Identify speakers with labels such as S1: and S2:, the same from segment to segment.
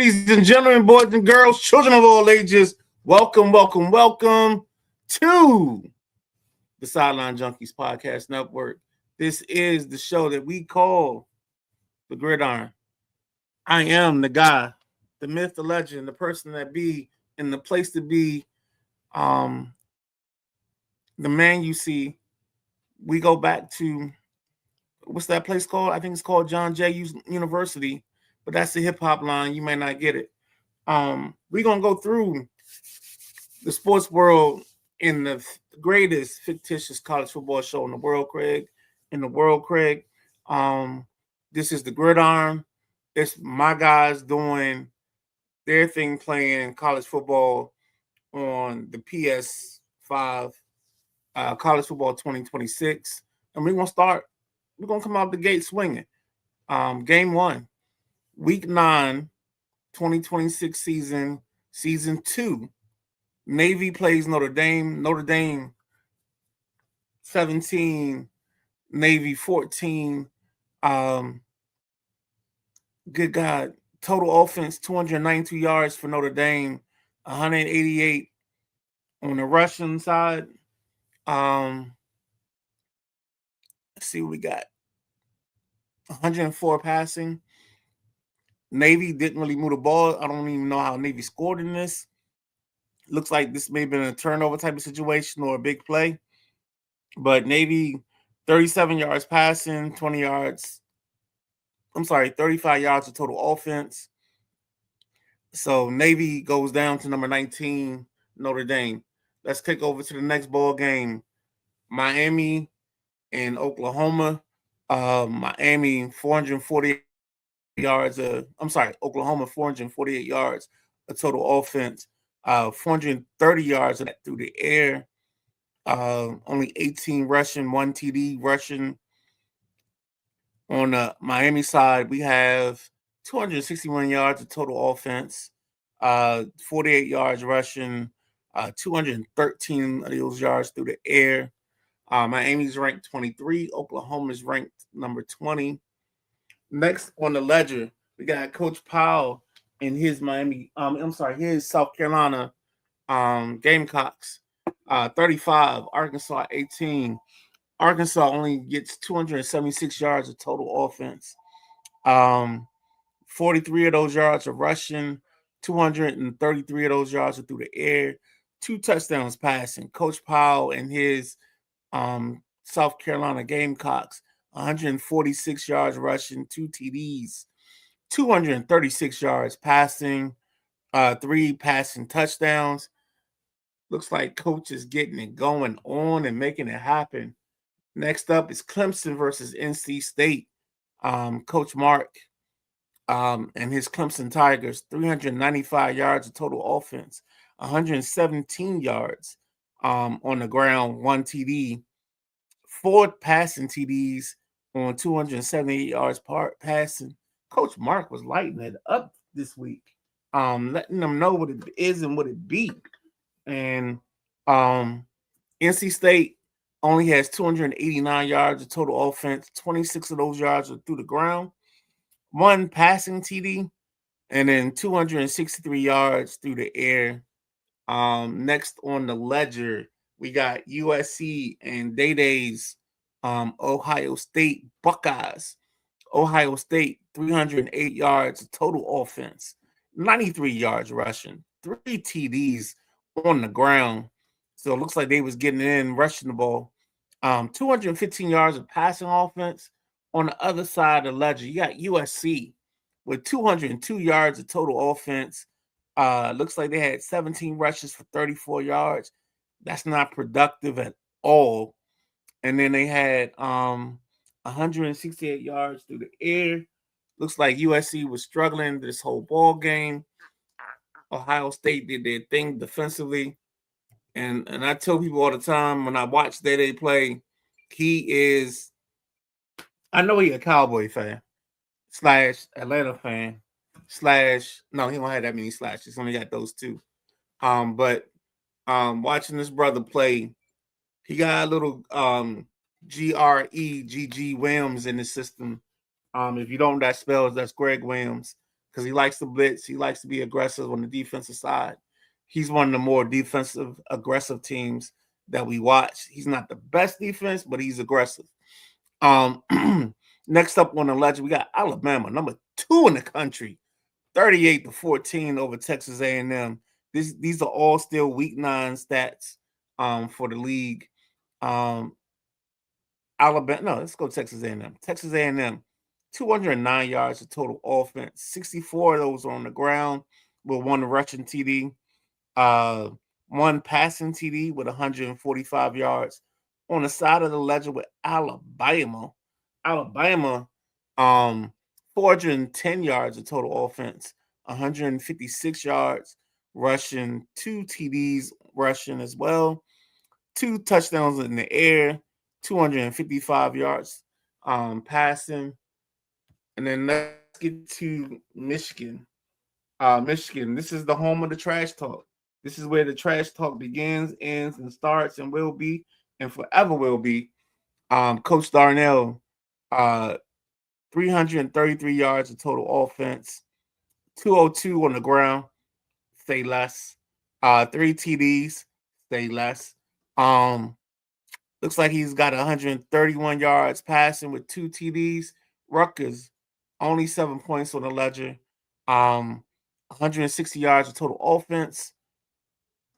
S1: Ladies and gentlemen, boys and girls, children of all ages, welcome to the Sideline Junkies Podcast Network. This is the show that we call the Gridiron. I am the guy, the myth, the legend, the person that be in the place to be, um, the man you see. We go back to, what's that place called? I think it's called John Jay University, but that's the hip hop line. You may not get it. We're gonna go through the sports world in the greatest fictitious college football show in the world, Craig. Um, this is the Gridiron. It's my guys doing their thing, playing college football on the PS5, college football 2026, and we're gonna start. We're gonna come out the gate swinging. Game one, week 9, 2026 season 2. Navy plays Notre Dame. Notre Dame 17, Navy 14. Good God. Total offense 292 yards for Notre Dame, 188 on the Russian side. Let's see what we got. 104 passing. Navy didn't really move the ball. I don't even know how Navy scored in this. Looks like this may have been a turnover type of situation or a big play. But Navy, 37 yards passing, 35 yards of total offense. So Navy goes down to number 19, Notre Dame. Let's kick over to the next ball game. Miami and Oklahoma. Miami, 448 yards. Oklahoma, 448 yards of total offense. 430 yards of that through the air. Only 18 rushing, 1 TD rushing. On the Miami side, we have 261 yards of total offense, 48 yards rushing, 213 of those yards through the air. Miami's ranked 23. Oklahoma's ranked number 20. Next on the ledger, we got Coach Powell and his his South Carolina Gamecocks. 35, Arkansas 18. Arkansas only gets 276 yards of total offense. 43 of those yards are rushing, 233 of those yards are through the air, 2 touchdowns passing. Coach Powell and his South Carolina Gamecocks, 146 yards rushing, 2 TDs, 236 yards passing, 3 passing touchdowns. Looks like Coach is getting it going on and making it happen. Next up is Clemson versus NC State. Coach Mark and his Clemson Tigers, 395 yards of total offense, 117 yards on the ground, 1 TD, 4 passing TDs on 278 yards passing. Coach Mark was lighting it up this week, letting them know what it is and what it be. And NC State only has 289 yards of total offense. 26 of those yards are through the ground, 1 passing TD, and then 263 yards through the air. Next on the ledger, we got USC and Day-Day's Ohio State Buckeyes. Ohio State, 308 yards of total offense, 93 yards rushing, 3 TDs on the ground. So it looks like they was getting in, rushing the ball. 215 yards of passing offense. On the other side of the ledger, you got USC with 202 yards of total offense. Looks like they had 17 rushes for 34 yards. That's not productive at all. And then they had 168 yards through the air. Looks like USC was struggling this whole ball game. Ohio State did their thing defensively. And I tell people all the time when I watch they play, I know he's a Cowboy fan / Atlanta fan / no, he don't have that many slashes. Only got those 2. But watching this brother play, he got a little G-R-E-G-G Williams in the system. If you don't know that spells, that's Greg Williams. because he likes to blitz. He likes to be aggressive on the defensive side. He's one of the more defensive, aggressive teams that we watch. He's not the best defense, but he's aggressive. Um, Next up on the legend, we got Alabama, number 2 in the country, 38-14 over Texas A&M. These are all still week 9 stats for the league. Alabama, no, let's go Texas A&M. Texas A&M, 209 yards of total offense. 64 of those on the ground with one rushing TD. One passing TD with 145 yards. On the side of the ledger with Alabama, 410 yards of total offense, 156 yards rushing, 2 TDs rushing as well, 2 touchdowns in the air, 255 yards passing. And then let's get to Michigan. Michigan, this is the home of the trash talk. This is where the trash talk begins, ends, and starts, and will be, and forever will be. Coach Darnell, 333 yards of total offense, 202 on the ground, say less. 3 TDs, say less. Looks like he's got 131 yards passing with 2 TDs. Rutgers, only 7 points on the ledger. 160 yards of total offense.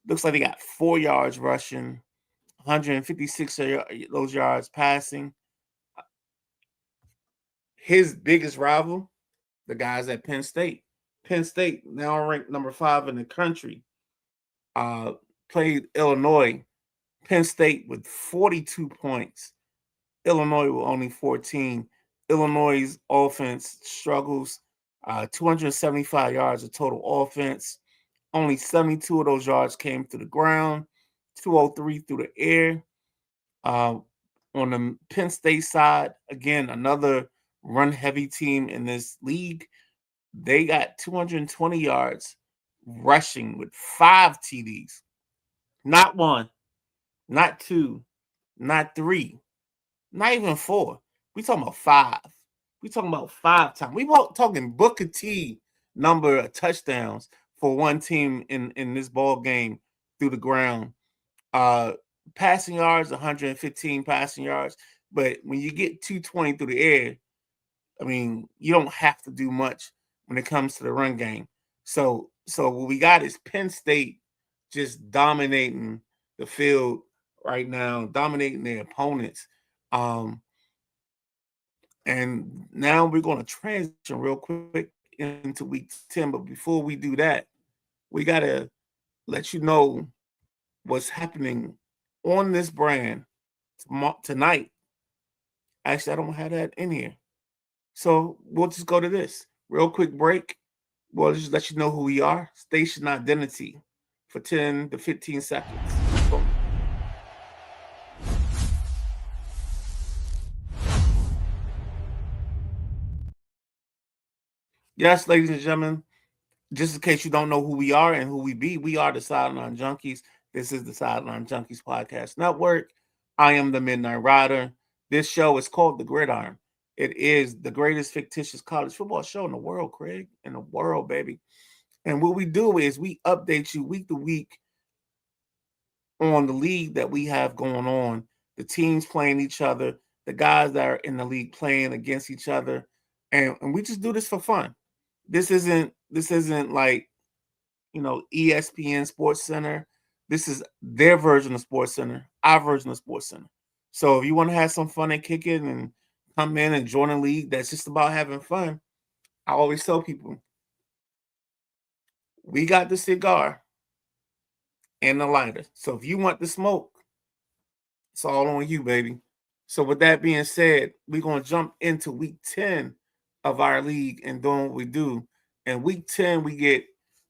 S1: Looks like they got 4 yards rushing, 156 of those yards passing. His biggest rival, the guys at Penn State. Penn State, now ranked number 5 in the country, played Illinois. Penn State with 42 points. Illinois with only 14. Illinois' offense struggles. 275 yards of total offense. Only 72 of those yards came to the ground. 203 through the air. On the Penn State side, again, another run-heavy team in this league. They got 220 yards rushing with 5 TDs. Not 1, not 2, not 3, not even 4. We talking about 5. We talking about 5 times. We talking Booker T number of touchdowns for one team in this ball game through the ground. Passing yards, 115 passing yards. But when you get 220 through the air, I mean, you don't have to do much when it comes to the run game. So what we got is Penn State just dominating the field right now, dominating their opponents. And now we're going to transition real quick into week 10. But before we do that, we got to let you know what's happening on this brand tonight. Actually, I don't have that in here. So we'll just go to this real quick break. We'll just let you know who we are. Station identity for 10 to 15 seconds. Boom. Yes, ladies and gentlemen, just in case you don't know who we are and who we be, we are the Sideline Junkies. This is the Sideline Junkies Podcast Network. I am the Midnight Rider. This show is called The Gridiron. It is the greatest fictitious college football show in the world, Craig. In the world, baby. And what we do is we update you week to week on the league that we have going on, the teams playing each other, the guys that are in the league playing against each other. And we just do this for fun. This isn't like, ESPN Sports Center. This is their version of Sports Center, our version of Sports Center. So if you want to have some fun and kick it and come in and join a league that's just about having fun, I always tell people, we got the cigar and the lighter. So if you want the smoke, it's all on you, baby. So with that being said, we're going to jump into week 10 of our league and doing what we do. In week 10, we get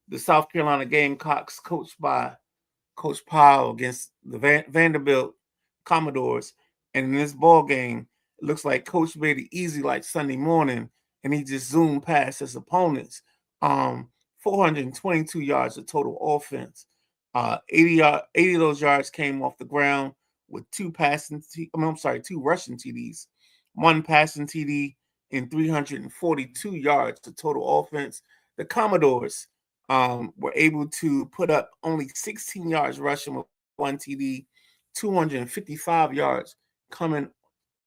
S1: the South Carolina Gamecocks coached by Coach Powell against the Vanderbilt Commodores. And in this ball game, it looks like Coach made it easy like Sunday morning, and he just zoomed past his opponents. 422 yards of total offense. 80 of those yards came off the ground with 2 rushing TDs, 1 passing TD, and 342 yards to total offense. The Commodores were able to put up only 16 yards rushing with one TD, 255 yards coming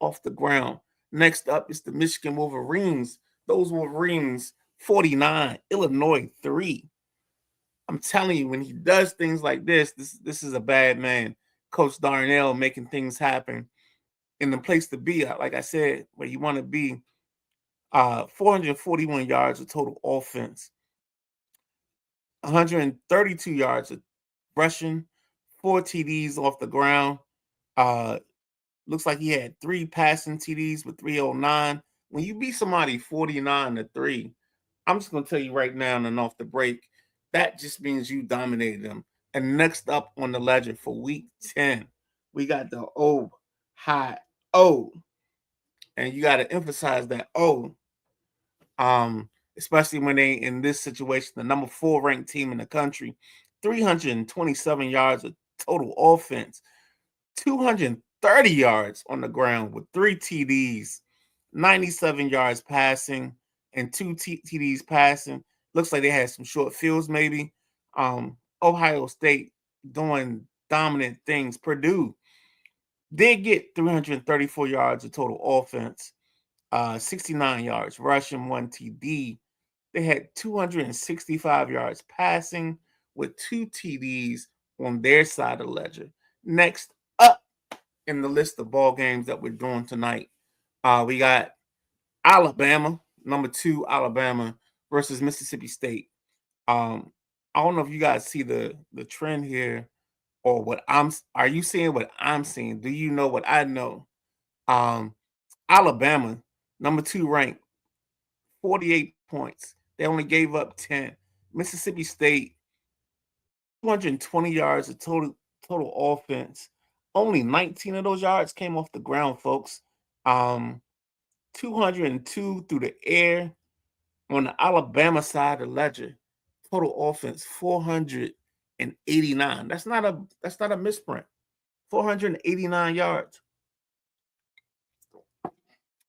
S1: off the ground. Next up is the Michigan Wolverines. Those Wolverines, 49, Illinois 3. I'm telling you, when he does things like this is a bad man. Coach Darnell making things happen in the place to be, like I said, where you want to be. 441 yards of total offense, 132 yards of rushing, 4 TDs off the ground. Uh, looks like he had 3 passing TDs with 309. When you beat somebody 49-3, I'm just going to tell you right now and off the break, that just means you dominated them. And next up on the ledger for week 10, we got the O high O. And you got to emphasize that O, especially when they in this situation, the number 4 ranked team in the country, 327 yards of total offense, 230 yards on the ground with 3 TDs, 97 yards passing, and 2 TDs passing. Looks like they had some short fields, maybe. Ohio State doing dominant things. Purdue did get 334 yards of total offense, 69 yards rushing, 1 TD. They had 265 yards passing with 2 TDs on their side of the ledger. Next up in the list of ball games that we're doing tonight, we got Alabama, number 2 Alabama versus Mississippi State. I don't know if you guys see the trend here, or are you seeing what I'm seeing? Do you know what I know? Alabama, number 2 ranked, 48 points. They only gave up 10. Mississippi State, 220 yards of total offense. Only 19 of those yards came off the ground, folks. 202 through the air. On the Alabama side of the ledger, total offense 489. That's not a misprint. 489 yards.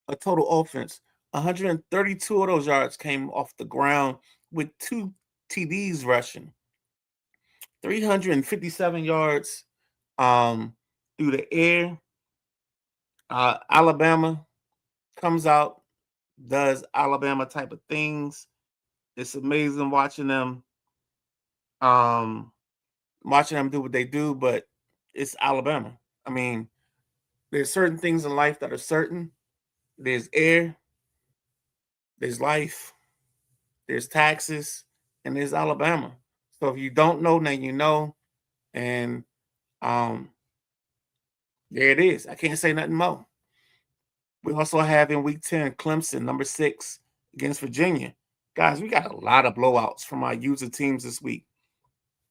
S1: A total offense. 132 of those yards came off the ground with 2 TDs rushing. 357 yards through the air. Alabama comes out, does Alabama type of things. It's amazing watching them do what they do, but it's Alabama. I mean, there's certain things in life that are certain. There's air, there's life, there's taxes, and there's Alabama. So if you don't know, now you know. And there it is. I can't say nothing more. We also have in week 10 Clemson, number 6, against Virginia. Guys, we got a lot of blowouts from our user teams this week.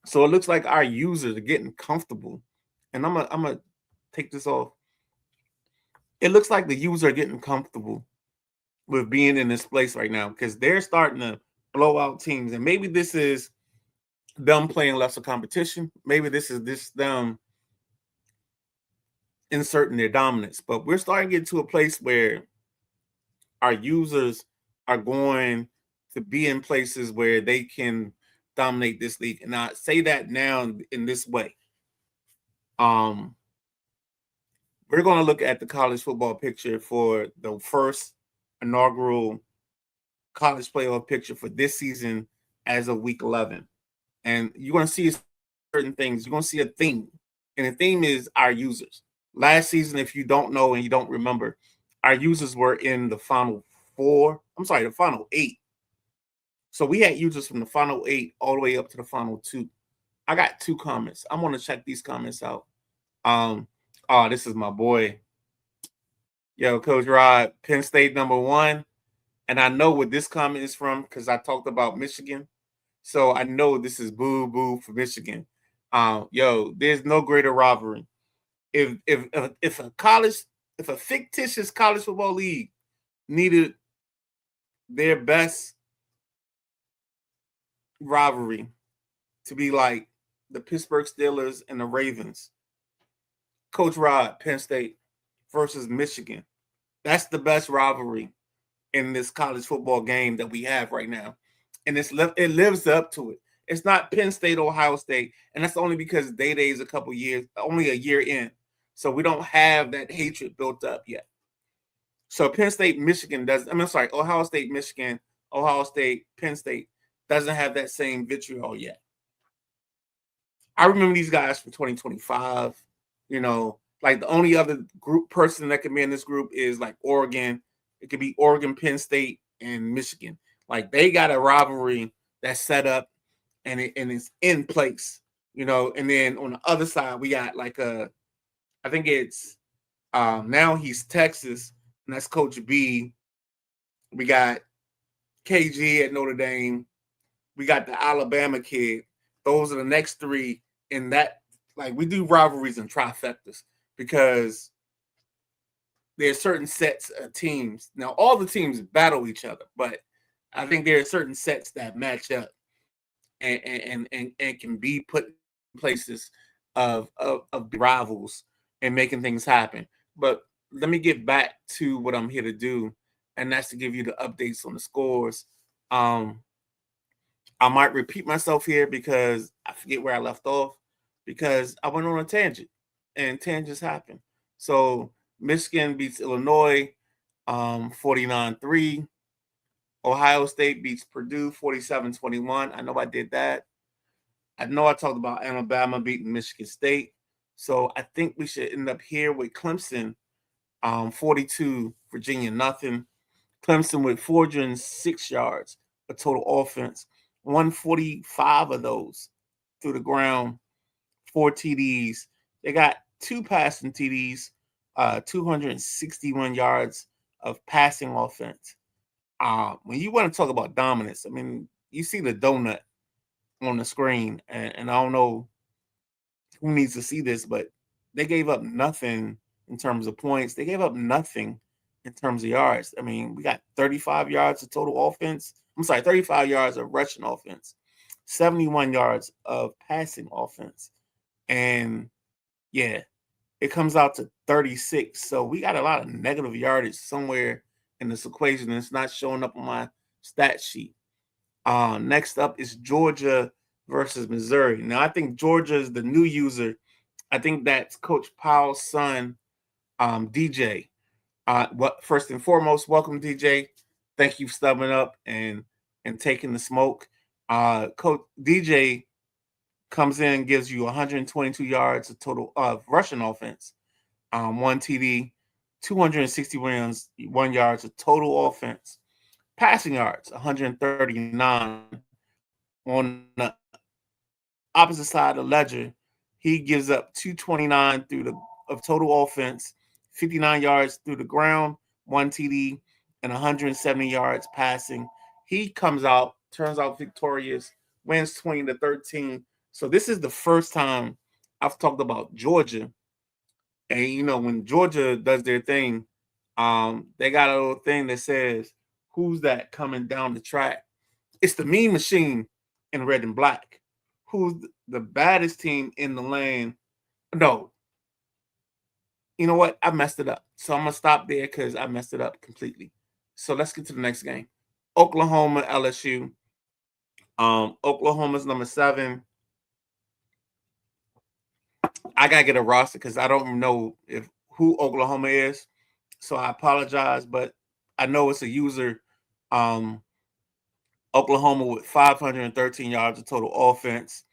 S1: So it looks like our users are getting comfortable. And I'm gonna take this off. It looks like the users are getting comfortable with being in this place right now because they're starting to blow out teams. And maybe this is them playing lesser competition. Maybe this is them inserting their dominance. But we're starting to get to a place where our users are going to be in places where they can dominate this league. And I say that now in this way. We're going to look at the college football picture for the first inaugural college playoff picture for this season as of week 11. And you're going to see certain things. You're going to see a theme. And the theme is our users. Last season, if you don't know and you don't remember, our users were in the final the final 8. So we had users from the final 8 all the way up to the final 2. I got 2 comments. I'm going to check these comments out. This is my boy. Yo, Coach Rod, Penn State number 1. And I know what this comment is from because I talked about Michigan. So I know this is boo-boo for Michigan. There's no greater rivalry. If a fictitious college football league needed their best rivalry to be like the Pittsburgh Steelers and the Ravens, Coach Rod, Penn State versus Michigan, that's the best rivalry in this college football game that we have right now, and it lives up to it. It's not Penn State, Ohio State, and that's only because Day Day is only a year in, so we don't have that hatred built up yet. So Penn State, Michigan does. I mean, sorry, Ohio State, Michigan, Ohio State, Penn State doesn't have that same vitriol yet. I remember these guys from 2025. Like the only other group person that can be in this group is like Oregon. It could be Oregon, Penn State, and Michigan. Like they got a rivalry that's set up and it's in place. And then on the other side we got I think it's now he's Texas, and that's Coach B. We got KG at Notre Dame. We got the Alabama kid. Those are the next three in that. Like we do rivalries and trifectas because there's certain sets of teams. Now all the teams battle each other, but I think there are certain sets that match up and can be put in places of rivals and making things happen. But let me get back to what I'm here to do, and that's to give you the updates on the scores. I might repeat myself here because I forget where I left off because I went on a tangent and tangents happen. So Michigan beats Illinois 49-3. Ohio State beats Purdue 47-21. I know I did that. I know I talked about Alabama beating Michigan State. So I think we should end up here with Clemson 42, Virginia nothing. Clemson with 406 yards of total offense, 145 of those through the ground, 4 TDs. They got 2 passing TDs, 261 yards of passing offense. When you want to talk about dominance, I mean, you see the donut on the screen, and I don't know who needs to see this, but they gave up nothing in terms of points. They gave up nothing in terms of yards. I mean, we got 35 yards of total offense. 35 yards of rushing offense, 71 yards of passing offense. And yeah, it comes out to 36. So we got a lot of negative yardage somewhere in this equation. And it's not showing up on my stat sheet. Next up is Georgia versus Missouri. Now, I think Georgia is the new user. I think that's Coach Powell's son, DJ. First and foremost, welcome, DJ. Thank you for stepping up and taking the smoke. Coach DJ comes in and gives you 122 yards of total rushing offense, 1 TD, 261 yards of total offense. Passing yards, 139. On the opposite side of the ledger, he gives up 229 of total offense, 59 yards through the ground, 1 TD, and 170 yards passing. He turns out victorious, wins 20-13. So this is the first time I've talked about Georgia. And when Georgia does their thing, they got a little thing that says, "Who's that coming down the track?" It's the Mean Machine in red and black. Who's the baddest team in the land? No. You know what? I messed it up. So I'm going to stop there because I messed it up completely. So let's get to the next game. Oklahoma, LSU. Oklahoma's number 7. I got to get a roster because I don't know who Oklahoma is. So I apologize, but I know it's a user. Oklahoma with 513 yards of total offense,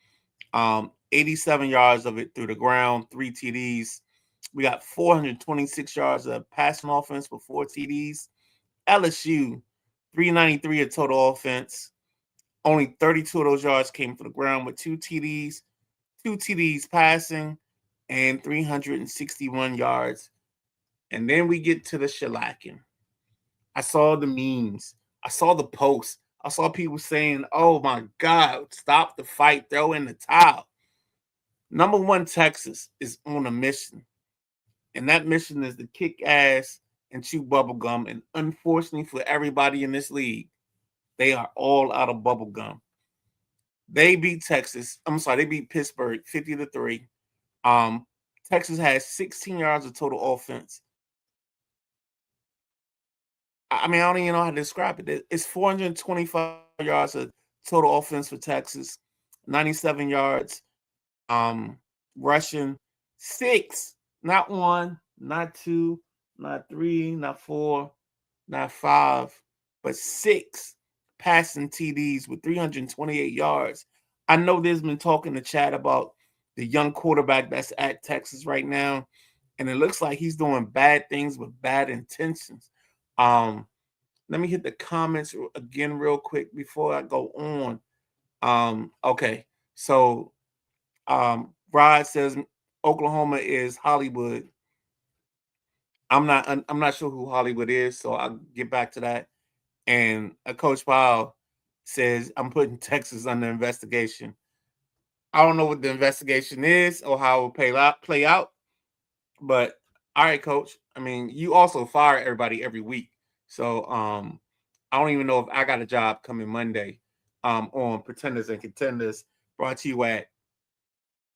S1: 87 yards of it through the ground, 3 TDs. We got 426 yards of passing offense with 4 TDs. LSU, 393 of total offense. Only 32 of those yards came from the ground with 2 TDs, 2 TDs passing, and 361 yards. And then we get to the shellacking. I saw the memes. I saw the posts. I saw people saying, "Oh my God, stop the fight, throw in the towel." Number 1, Texas is on a mission. And that mission is to kick ass and chew bubblegum. And unfortunately for everybody in this league, they are all out of bubblegum. They beat they beat Pittsburgh 50-3. Texas has 16 yards of total offense. I mean, I don't even know how to describe it. It's 425 yards of total offense for Texas, 97 yards rushing, 6, not 1, not 2, not 3, not 4, not 5, but 6 passing TDs with 328 yards. I know there's been talk in the chat about the young quarterback that's at Texas right now, and it looks like he's doing bad things with bad intentions. Let me hit the comments again real quick before I go on. Okay, so Rod says Oklahoma is Hollywood. I'm not sure who Hollywood is, so I'll get back to that. And Coach Powell says I'm putting Texas under investigation. I don't know what the investigation is or how it will play out, but all right, Coach. I mean, you also fire everybody every week, so I don't even know if I got a job coming Monday on Pretenders and Contenders, brought to you at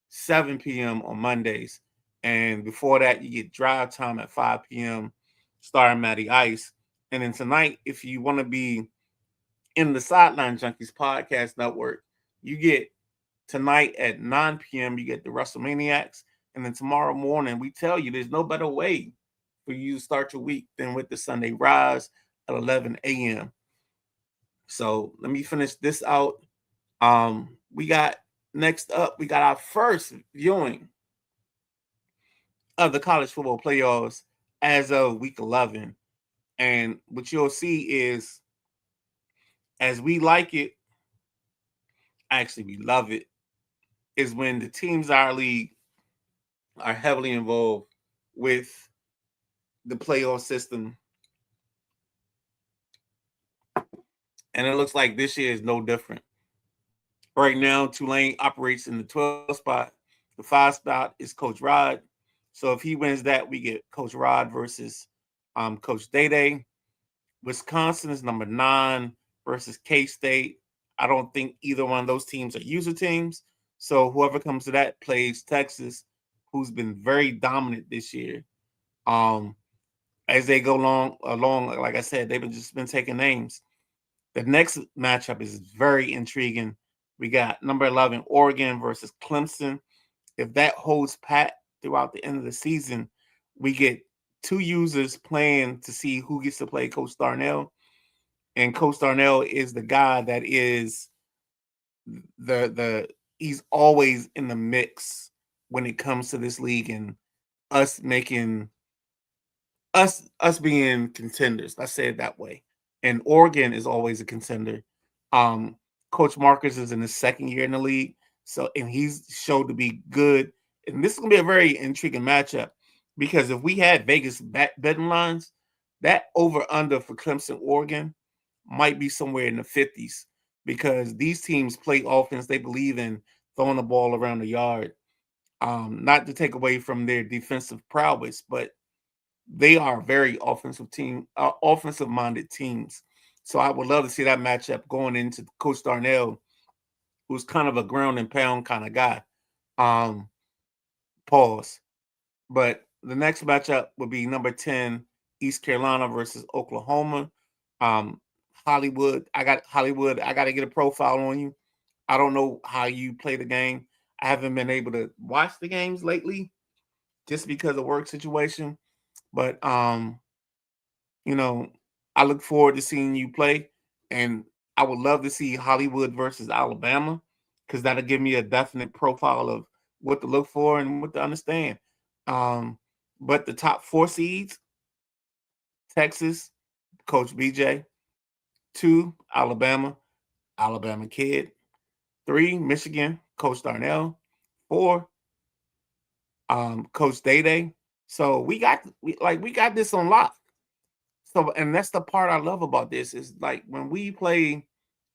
S1: 7 p.m. on Mondays. And before that, you get drive time at 5 p.m. starring Matty Ice. And then tonight, if you want to be in the Sideline Junkies podcast network, you get tonight at 9 p.m., you get the WrestleManiacs. And then tomorrow morning, we tell you there's no better way for you to start your week than with the Sunday Rise at 11 a.m. So let me finish this out. We got next up, we got our first viewing of the college football playoffs as of week 11. And what you'll see is, as we like it, actually we love it, is when the teams in our league are heavily involved with the playoff system. And it looks like this year is no different. Right now, Tulane operates in the 12th spot. The 5 spot is Coach Rod. So if he wins that, we get Coach Rod versus Coach Day. Wisconsin is number 9 versus K-State. I don't think either one of those teams are user teams. So whoever comes to that plays Texas, who's been very dominant this year. As they go along, like I said, they've just been taking names. The next matchup is very intriguing. We got number 11 Oregon versus Clemson. If that holds pat throughout the end of the season, we get 2 users playing to see who gets to play Coach Darnell. And Coach Darnell is the guy that is he's always in the mix when it comes to this league and us making us being contenders. Let's say it that way. And Oregon is always a contender. Coach Marcus is in his second year in the league, and he's showed to be good. And this is gonna be a very intriguing matchup because if we had Vegas betting lines, that over under for Clemson Oregon might be somewhere in the 50s because these teams play offense. They believe in throwing the ball around the yard. Not to take away from their defensive prowess, but they are very offensive minded teams. So I would love to see that matchup going into Coach Darnell, who's kind of a ground and pound kind of guy. Pause. But the next matchup would be number 10, East Carolina versus Oklahoma. Hollywood. I got to get a profile on you. I don't know how you play the game. I haven't been able to watch the games lately just because of work situation. But you know, I look forward to seeing you play, and I would love to see Hollywood versus Alabama because that'll give me a definite profile of what to look for and what to understand. But the top 4 seeds: Texas, Coach BJ; 2, Alabama, Alabama kid; 3, Michigan, Coach Darnell; 4, Coach Day. So we got this on lock. So, and that's the part I love about this is like when we play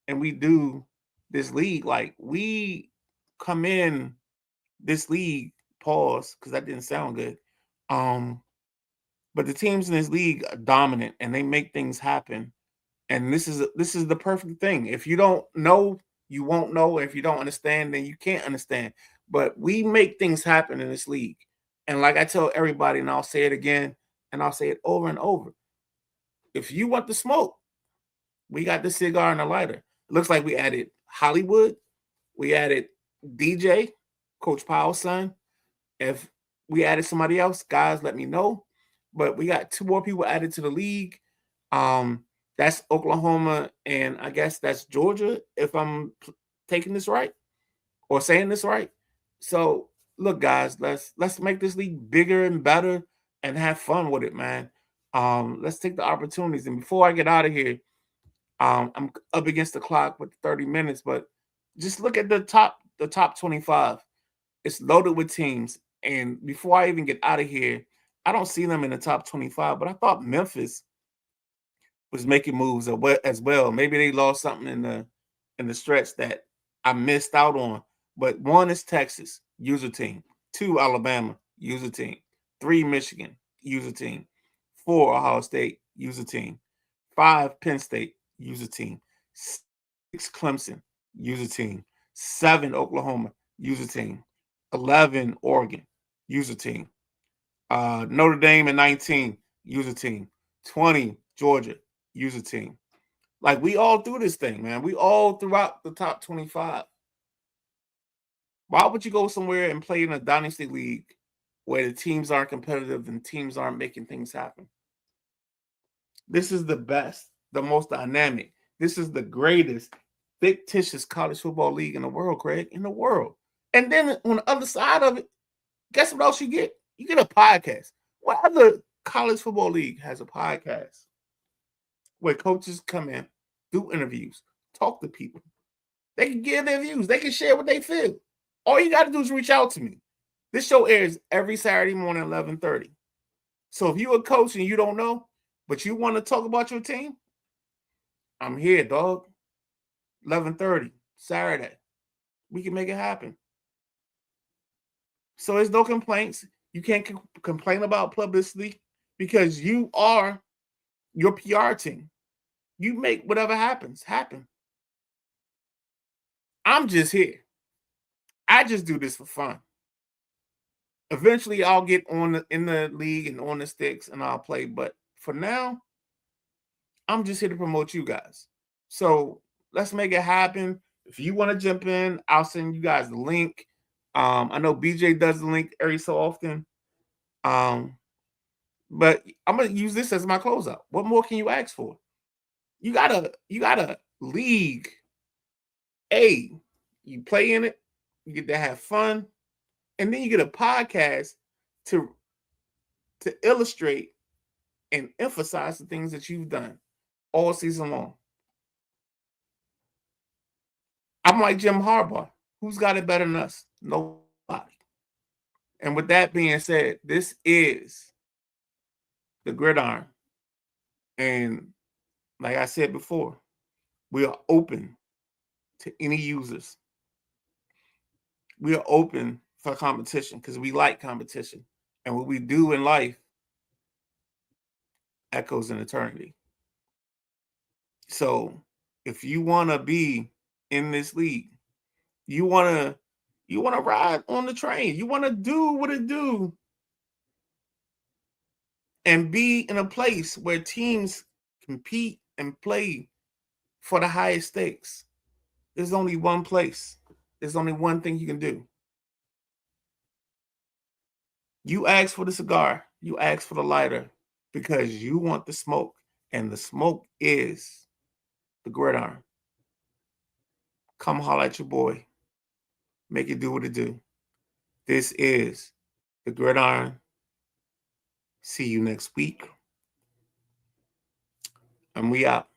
S1: and we do this league, like we come in this league, pause, because that didn't sound good. But the teams in this league are dominant and they make things happen. And this is the perfect thing. If you don't know, you won't know. If you don't understand, then you can't understand. But we make things happen in this league. And like I tell everybody, and I'll say it again, and I'll say it over and over. if you want the smoke, we got the cigar and the lighter. It looks like we added Hollywood. We added DJ, Coach Powell's son. If we added somebody else, guys, let me know. But we got 2 more people added to the league. That's Oklahoma, and I guess that's Georgia, if I'm taking this right or saying this right. So look, guys, let's make this league bigger and better and have fun with it, man. Let's take the opportunities. And before I get out of here, I'm up against the clock with 30 minutes, but just look at the top 25. It's loaded with teams. And before I even get out of here, I don't see them in the top 25, but I thought Memphis was making moves as well. Maybe they lost something in the stretch that I missed out on. But 1 is Texas, user team. 2, Alabama, user team. 3, Michigan, user team. 4, Ohio State, user team. 5, Penn State, user team. 6, Clemson, user team. 7, Oklahoma, user team. 11, Oregon, user team. Notre Dame at 19, user team. 20, Georgia, user team. Like, we all do this thing, man. We all throughout the top 25. Why would you go somewhere and play in a dynasty league where the teams aren't competitive and teams aren't making things happen? This is the best, the most dynamic. This is the greatest fictitious college football league in the world, Craig, in the world. And then on the other side of it, guess what else you get? You get a podcast. What other college football league has a podcast where coaches come in, do interviews, talk to people? They can give their views. They can share what they feel. All you got to do is reach out to me. This show airs every Saturday morning at 11:30. So if you're a coach and you don't know, but you want to talk about your team, I'm here, dog. 11:30, Saturday. We can make it happen. So there's no complaints. You can't complain about publicity because you are your PR team. You make whatever happens happen. I'm just here. I just do this for fun. Eventually, I'll get in the league and on the sticks and I'll play. But for now, I'm just here to promote you guys. So let's make it happen. If you want to jump in, I'll send you guys the link. I know BJ does the link every so often. But I'm gonna use this as my closeout. What more can you ask for? You got a league. You play in it, you get to have fun, and then you get a podcast to illustrate and emphasize the things that you've done all season long. I'm like Jim Harbaugh. Who's got it better than us? Nobody. And with that being said, this is the Gridiron. And like I said before, we are open to any users. We are open for competition because we like competition. And what we do in life echoes in eternity. So if you want to be in this league, you want to ride on the train, you want to do what it do and be in a place where teams compete and play for the highest stakes. There's only one place. There's only one thing you can do. You ask for the cigar, you ask for the lighter because you want the smoke, and the smoke is the Gridiron. Come holler at your boy. Make it do what it do. This is the Gridiron. See you next week. And we out.